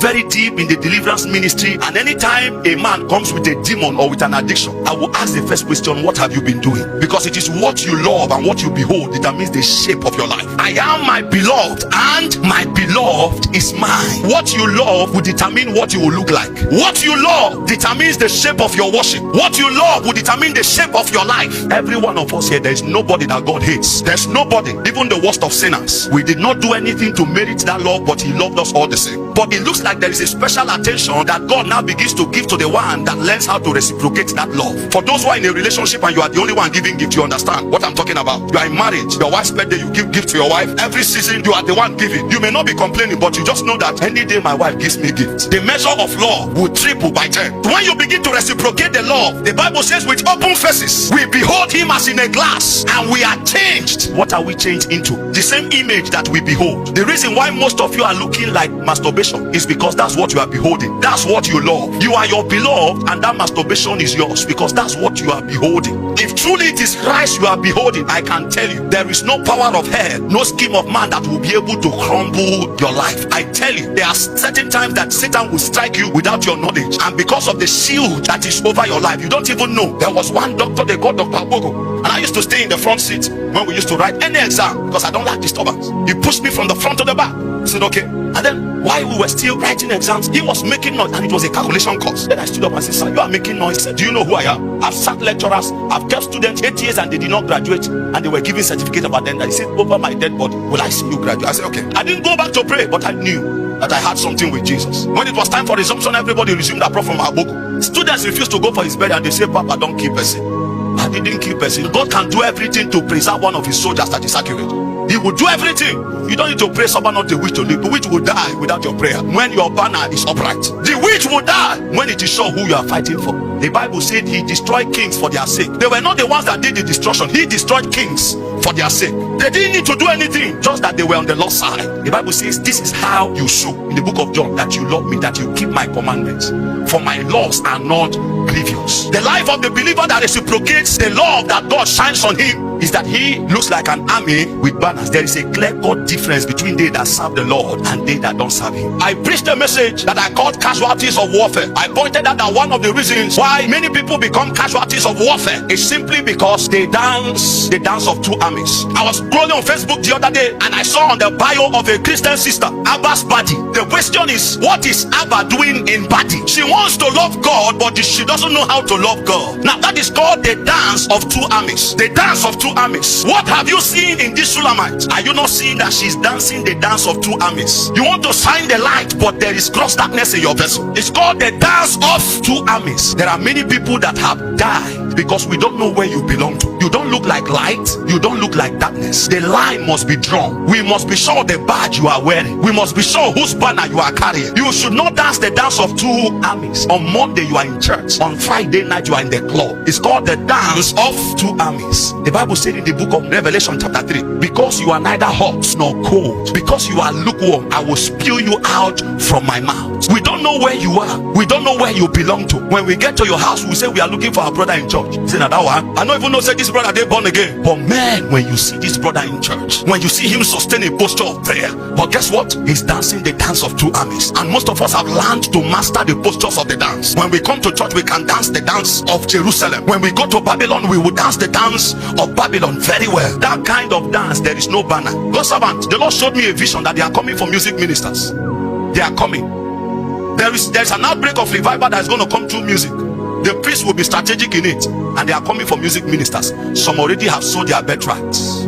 very deep in the deliverance ministry, and anytime a man comes with a demon or with an addiction, I will ask the first question, what have you been doing? Because it is what you love and what you behold determines the shape of your life. I am my beloved, and my beloved is mine. What you love will determine what you will look like. What you love determines the shape of your worship. What you love will determine the shape of your life. Every one of us here, there is nobody that God hates. There's nobody, even the worst of sinners. We did not do anything to merit that love, but he loved us all the same. But it looks like there is a special attention that God now begins to give to the one that learns how to reciprocate that love. For those who are in a relationship and you are the only one giving gift, you understand what I'm talking about. You are in marriage, your wife's birthday, you give gift to your wife. Every season you are the one giving. You may not be complaining, but you just know that any day my wife gives me gifts, the measure of love will triple by 10. When you begin to reciprocate the love, the Bible says with open faces we behold him as in a glass, and we are changed. What are we changed into? The same image that we behold. The reason why most of you are looking like masturbation is because that's what you are beholding. That's what you love. You are your beloved, and that masturbation is yours because that's what you are beholding. If truly it is Christ you are beholding, I can tell you there is no power of hell, no scheme of man that will be able to crumble your life. I tell you, there are certain times that Satan will strike you without your knowledge, and because of the shield that is over your life, you don't even know. There was one doctor, they called Dr. Abogo, and I used to stay in the front seat when we used to write any exam because I don't like disturbance. He pushed me from the front to the back. I said okay, and then while we were still writing exams, he was making noise, and it was a calculation course. Then I stood up and said, sir, you are making noise. He said, do you know who I am? I've sacked lecturers, I've kept students 8 years and they did not graduate, and they were giving certificate about them. He said, over my dead body will I see you graduate? I said okay. I didn't go back to pray, but I knew that I had something with Jesus. When it was time for resumption, everybody resumed that from Abogo. Students refused to go for his bed, and they said, Papa, don't keep person. I didn't keep person. God can do everything to preserve one of his soldiers that is accurate. He will do everything. You don't need to pray someone not the witch to live. The witch will die without your prayer when your banner is upright. The witch will die when it is sure who you are fighting for. The Bible said he destroyed kings for their sake. They were not the ones that did the destruction. He destroyed kings for their sake. They didn't need to do anything, just that they were on the Lord's side. The Bible says this is how you show in the book of John that you love me, that you keep my commandments, for my laws are not grievous. The life of the believer that reciprocates the love that God shines on him is that he looks like an army with banners. There is a clear-cut difference between they that serve the Lord and they that don't serve him. I preached a message that I called casualties of warfare. I pointed out that one of the reasons why many people become casualties of warfare is simply because they dance the dance of two armies. I was scrolling on Facebook the other day and I saw on the bio of a Christian sister, Abba's body. The question is, what is Abba doing in body? She wants to love God, but she doesn't know how to love God. Now that is called the dance of two armies. The dance of two armies. What have you seen in this Shulamite? Are you not seeing that she's dancing the dance of two armies? You want to shine the light, but there is gross darkness in your vessel. It's called the dance of two armies. There are many people that have died because we don't know where you belong to. You don't look like light, you don't look like darkness. The line must be drawn. We must be sure the badge you are wearing. We must be sure whose banner you are carrying. You should not dance the dance of two armies. On Monday you are in church, on Friday night you are in the club. It's called the dance of two armies. The Bible said in the book of Revelation chapter 3, because you are neither hot nor cold, because you are lukewarm, I will spew you out from my mouth. We don't know where you are. We don't know where you belong to. When we get to your house, we say we are looking for our brother in church. Say now that one, I don't even know say this brother they born again. But man, when you see this brother in church, when you see him sustain a posture of prayer, but guess what? He's dancing the dance of two armies. And most of us have learned to master the postures of the dance. When we come to church, we can dance the dance of Jerusalem. When we go to Babylon, we will dance the dance of Babylon very well. That kind of dance, there is no banner. God servant, the Lord showed me a vision that they are coming for music ministers. They are coming. There's an outbreak of revival that is going to come through music. The priest will be strategic in it, and they are coming for music ministers. Some already have sold their birthrights.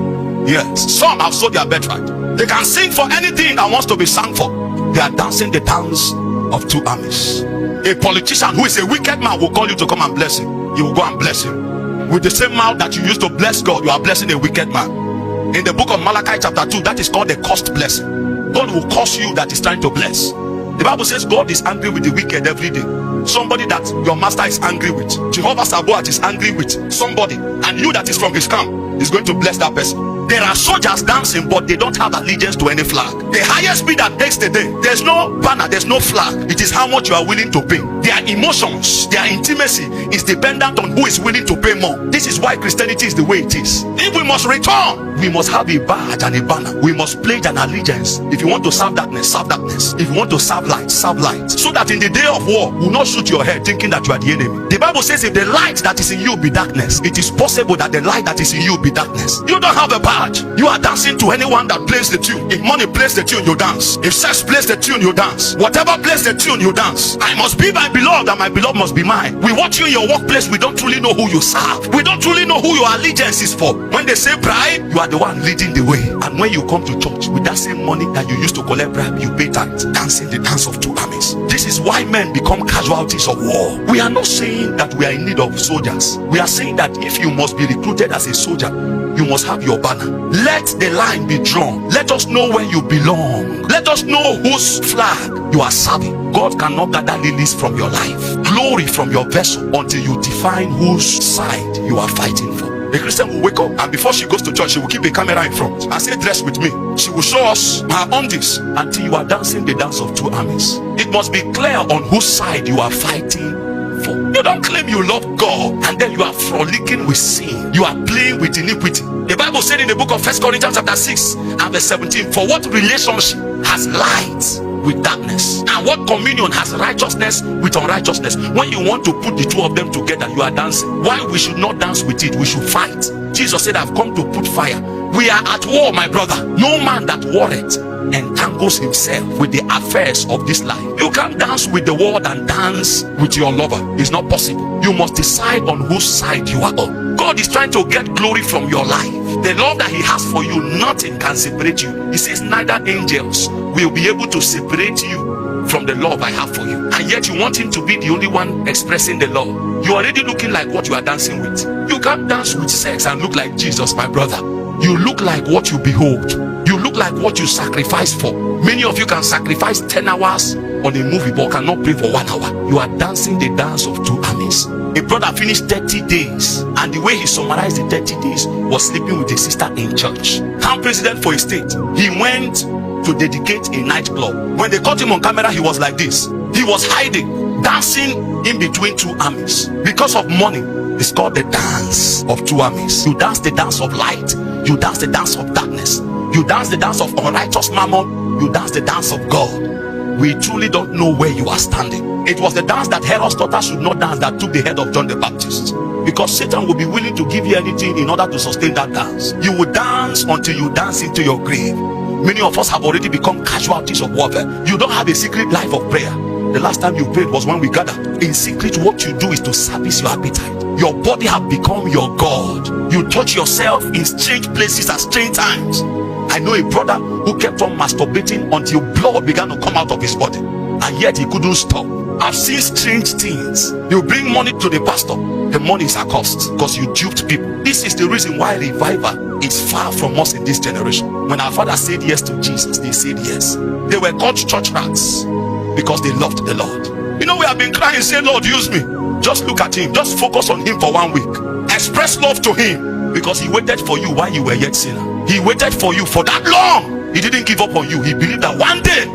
Yes, some have sold their birthright. They can sing for anything that wants to be sung for. They are dancing the dance of two armies. A politician who is a wicked man will call you to come and bless him. You will go and bless him. With the same mouth that you used to bless God, you are blessing a wicked man. In the book of Malachi chapter 2, that is called the cursed blessing. God will curse you that is trying to bless. The Bible says God is angry with the wicked every day. Somebody that your master is angry with, Jehovah Sabaoth is angry with somebody, and you that is from his camp is going to bless that person. There are soldiers dancing, but they don't have allegiance to any flag. The highest bid that takes the day, there's no banner, there's no flag. It is how much you are willing to pay. Their emotions, their intimacy is dependent on who is willing to pay more. This is why Christianity is the way it is. If we must return, we must have a badge and a banner. We must pledge an allegiance. If you want to serve darkness, serve darkness. If you want to serve light, serve light. So that in the day of war, you will not shoot your head thinking that you are the enemy. The Bible says if the light that is in you be darkness, it is possible that the light that is in you be darkness. You don't have a badge. You are dancing to anyone that plays the tune. If money plays the tune, you dance. If sex plays the tune, you dance. Whatever plays the tune, you dance. I must be my beloved and my beloved must be mine. We watch you in your workplace, we don't truly know who you serve. We don't truly know who your allegiance is for. When they say bribe, you are the one leading the way. And when you come to church with that same money that you used to collect bribe, you pay tithe, dancing the dance of two armies. This is why men become casualties of war. We are not saying that we are in need of soldiers. We are saying that if you must be recruited as a soldier, you must have your banner. Let the line be drawn. Let us know where you belong. Let us know whose flag you are serving. God cannot gather lilies from your life, glory from your vessel, until you define whose side you are fighting for. A Christian will wake up and before she goes to church, she will keep a camera in front and say, dress with me. She will show us her undies until you are dancing the dance of two armies. It must be clear on whose side you are fighting for. You don't claim you love God and then you are frolicking with sin. You are playing with iniquity. The Bible said in the book of 1 Corinthians chapter 6 and verse 17, for what relationship has light with darkness, and what communion has righteousness with unrighteousness? When you want to put the two of them together, you are dancing. Why we should not dance with it? We should fight. Jesus said, I've come to put fire. We are at war, my brother. No man that warreth entangles himself with the affairs of this life. You can't dance with the world and dance with your lover. It's not possible. You must decide on whose side you are on. God is trying to get glory from your life. The love that he has for you, nothing can separate you. He says neither angels will be able to separate you from the love I have for you. And yet you want him to be the only one expressing the love. You're already looking like what you are dancing with. You can't dance with sex and look like Jesus, my brother. You look like what you behold. You look like what you sacrifice for. Many of you can sacrifice 10 hours on a movie but cannot pray for 1 hour. You are dancing the dance of two armies. A brother finished 30 days and the way he summarized the 30 days was sleeping with a sister in church. Town president for a state, he went to dedicate a nightclub. When they caught him on camera, he was like this. He was hiding, dancing in between two armies. Because of money, it's called the dance of two armies. You dance the dance of light, you dance the dance of darkness, you dance the dance of unrighteous mammon, you dance the dance of God. We truly don't know where you are standing. It was the dance that Herod's daughter should not dance that took the head of John the Baptist, because Satan will be willing to give you anything in order to sustain that dance. You will dance until you dance into your grave. Many of us have already become casualties of warfare. You don't have a secret life of prayer. The last time you prayed was when we gathered. In secret, what you do is to service your appetite. Your body have become your God. You touch yourself in strange places at strange times. I know a brother who kept on masturbating until blood began to come out of his body, and yet he couldn't stop. I've seen strange things. You bring money to the pastor, the money is a cost because you duped people. This is the reason why revival is far from us in this generation. When our father said yes to Jesus, they said yes. They were called church rats because they loved the Lord. You know, we have been crying, say, Lord, use me. Just look at him, just focus on him for 1 week. Express love to him because he waited for you while you were yet sinner. He waited for you for that long. He didn't give up on you. He believed that one day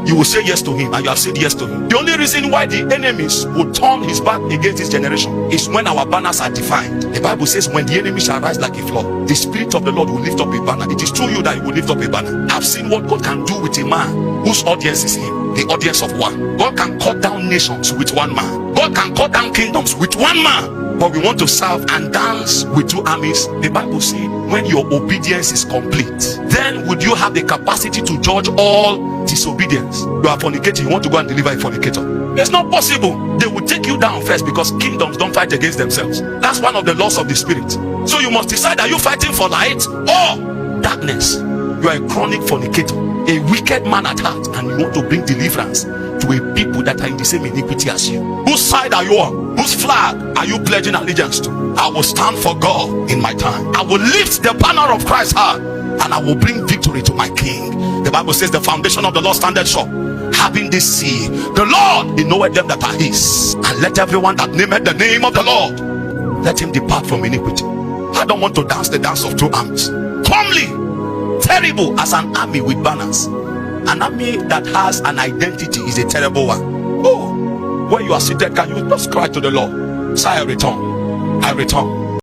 you will say yes to him, and you have said yes to him. The only reason why the enemies will turn his back against this generation is when our banners are defined. The Bible says when the enemy shall rise like a flood, the Spirit of the Lord will lift up a banner. It is through you that he will lift up a banner. I've seen what God can do with a man whose audience is him, the audience of one. God can cut down nations with one man. God can cut down kingdoms with one man. But we want to serve and dance with two armies. The Bible says when your obedience is complete, then would you have the capacity to judge all disobedience. You are fornicating, you want to go and deliver a fornicator. It's not possible. They will take you down first because kingdoms don't fight against themselves. That's one of the laws of the spirit. So you must decide, are you fighting for light or darkness? You are a chronic fornicator, a wicked man at heart, and you want to bring deliverance to a people that are in the same iniquity as you. Whose side are you on? Whose flag are you pledging allegiance to? I will stand for God in my time. I will lift the banner of Christ high, and I will bring victory to my king. The Bible says the foundation of the Lord standeth sure, having this seal, the Lord, he knoweth them that are his, and let everyone that nameth the name of the Lord, let him depart from iniquity. I don't want to dance the dance of two armies. Comely, terrible as an army with banners. An army that has an identity is a terrible one. Oh, where you are seated, can you just cry to the Lord? Say, I return. I return.